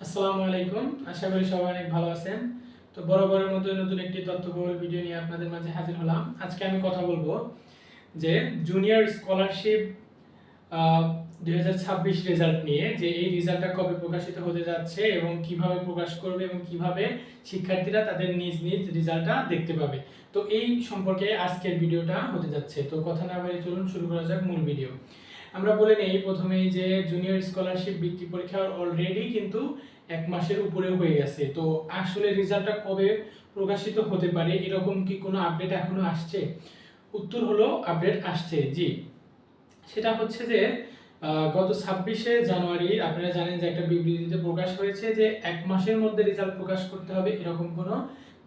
আসসালামু আলাইকুম। আশা করি সবাই অনেক ভালো আছেন। তো বরাবরের মতো নতুন একটি তথ্যবহুল ভিডিও নিয়ে আপনাদের মাঝে হাজির হলাম। আজকে আমি কথা বলবো যে জুনিয়র স্কলারশিপ 2026 রেজাল্ট নিয়ে, যে এই রেজাল্টটা কবে প্রকাশিত হতে যাচ্ছে এবং কিভাবে প্রকাশ করবে এবং কিভাবে শিক্ষার্থীরা তাদের নিজ নিজ রেজাল্টটা দেখতে পাবে। তো এই সম্পর্কে আজকের ভিডিওটা হতে যাচ্ছে। তো কথা না বাড়িয়ে চলুন শুরু করা যাক মূল ভিডিও। আমরা বলে নেই প্রথমেই যে জুনিয়র স্কলারশিপ বৃত্তি পরীক্ষা অলরেডি কিন্তু 1 মাসের উপরে হয়ে গেছে। তো আসলে রেজাল্টটা কবে প্রকাশিত হতে পারে, এরকম কি কোনো আপডেট এখনো আসছে? উত্তর হলো আপডেট আসছে, জি। সেটা হচ্ছে যে গত 26শে জানুয়ারি আপনারা জানেন যে একটা বিবৃতিতে প্রকাশ হয়েছে যে 1 মাসের মধ্যে রেজাল্ট প্রকাশ করতে হবে, এরকম কোনো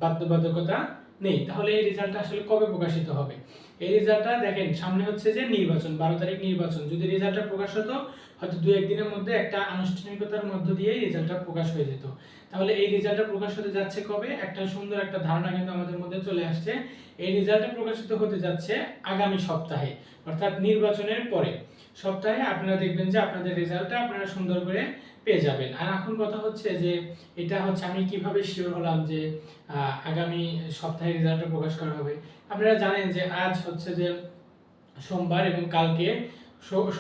বাধ্যবাধকতা নেই। তাহলে এই রেজাল্টটা আসলে কবে প্রকাশিত হবে? এই রেজাল্টটা দেখেন, সামনে হচ্ছে যে নির্বাচন, 12 তারিখ নির্বাচন। যদি রেজাল্টটা প্রকাশ হতো হয়তো 2-1 দিনের মধ্যে একটা আনুষ্ঠানিকতার মধ্য দিয়েই রেজাল্টটা প্রকাশ হয়ে যেত। তাহলে এই রেজাল্টটা প্রকাশ হতে যাচ্ছে কবে? একটা সুন্দর একটা ধারণা কিন্তু আমাদের মধ্যে চলে আসছে। এই রেজাল্টটা প্রকাশিত হতে যাচ্ছে আগামী সপ্তাহে, অর্থাৎ নির্বাচনের পরে সপ্তাহে আপনারা দেখবেন যে আপনাদের রেজাল্টটা আপনারা সুন্দর করে পেয়ে যাবেন। আর এখন কথা হচ্ছে যে এটা হচ্ছে আমি কিভাবে শিওর হলাম যে আগামী সপ্তাহে রেজাল্টটা প্রকাশ করা হবে? আপনারা জানেন যে আজ হচ্ছে যে সোমবার এবং কালকে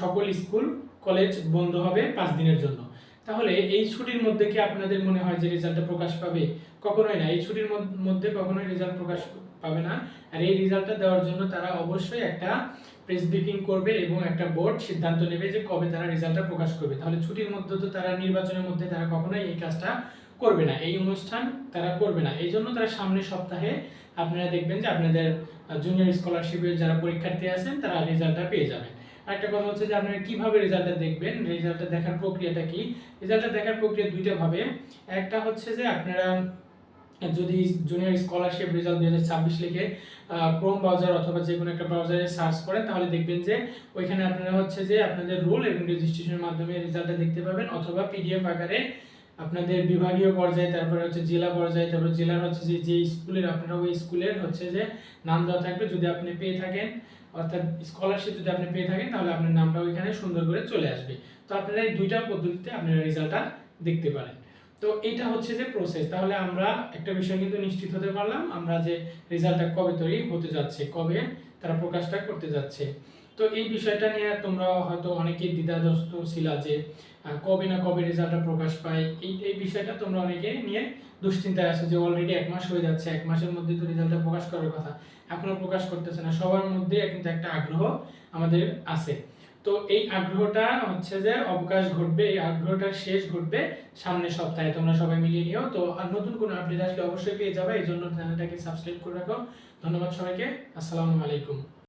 সকল স্কুল কলেজ বন্ধ হবে 5 দিনের জন্য। তাহলে এই ছুটির মধ্যে কি আপনাদের মনে হয় যে রেজাল্টটা প্রকাশ পাবে? কখনোই না। এই ছুটির মধ্যে কখনোই রেজাল্ট প্রকাশ পাবে না। আর এই রেজাল্টটা দেওয়ার জন্য তারা অবশ্যই একটা প্রেস ব্রিফিং করবে এবং একটা বোর্ড সিদ্ধান্ত নেবে যে কবে তারা রেজাল্টটা প্রকাশ করবে। তাহলে ছুটির মধ্যে তো তারা নির্বাচনের মধ্যে তারা কখনোই এই কাজটা করবে না, এই অনুষ্ঠান তারা করবে না। এই জন্য তারা সামনের সপ্তাহে আপনারা দেখবেন যে আপনাদের জুনিয়র স্কলারশিপের যারা পরীক্ষার্থী আছেন তারা রেজাল্টটা পেয়ে যাবেন। আরেকটা কথা হচ্ছে যে আপনারা কিভাবে রেজাল্টটা দেখবেন, রেজাল্টটা দেখার প্রক্রিয়াটা কি? রেজাল্টটা দেখার প্রক্রিয়া দুইটা ভাবে। একটা হচ্ছে যে আপনারা যদি জুনিয়র স্কলারশিপ রেজাল্ট 2026 লিখে ক্রোম ব্রাউজার অথবা যে কোনো একটা ব্রাউজারে সার্চ করেন, তাহলে দেখবেন যে ওইখানে আপনারা হচ্ছে যে আপনাদের রোল এবং রেজিস্ট্রেশনের মাধ্যমে রেজাল্টটা দেখতে পাবেন, অথবা পিডিএফ আকারে আপনাদের বিভাগীয় পর্যায়ে, তারপরে হচ্ছে জেলা পর্যায়ে, তারপর জেলার হচ্ছে যে স্কুলের আপনারা ওই স্কুলের হচ্ছে যে নাম দেওয়া থাকবে। যদি আপনি পেয়ে থাকেন, অর্থাৎ স্কলারশিপ যদি আপনি পেয়ে থাকেন, তাহলে আপনার নামটা ওইখানে সুন্দর করে চলে আসবে। তো আপনারা এই দুইটা পদ্ধতিতে আপনারা রেজাল্টটা দেখতে পারেন। তো এটা হচ্ছে যে প্রসেস। তাহলে আমরা একটা বিষয় কিন্তু নিশ্চিত হতে পারলাম, আমরা যে রেজাল্টটা কবে তৈরি হতে যাচ্ছে, কবে তারা প্রকাশটা করতে যাচ্ছে। তো এই বিষয়টা নিয়ে তোমরা হয়তো অনেকেই দ্বিধাগ্রস্ত ছিলা যে কবে না কবে রেজাল্টটা প্রকাশ পায়। এই বিষয়টা তোমরা অনেকে নিয়ে দুশ্চিন্তায় আছো যে অলরেডি 1 মাস হয়ে যাচ্ছে, 1 মাসের মধ্যে তো রেজাল্টটা প্রকাশ করার কথা, এখনো প্রকাশ করতেছে না। সবার মধ্যে কিন্তু একটা আগ্রহ আমাদের আছে। তো এই আগ্রহটা হচ্ছে যে অবকাশ ঘটবে, এই আগ্রহটা শেষ ঘটবে সামনের সপ্তাহে। তোমরা সবাই মিলিয়ে নিও। তো আর নতুন কোনো আপডেট আসলে অবশ্যই পেয়ে যাবে, এই জন্য চ্যানেলটাকে সাবস্ক্রাইব করে রাখো। ধন্যবাদ সবাইকে। আসসালামু আলাইকুম।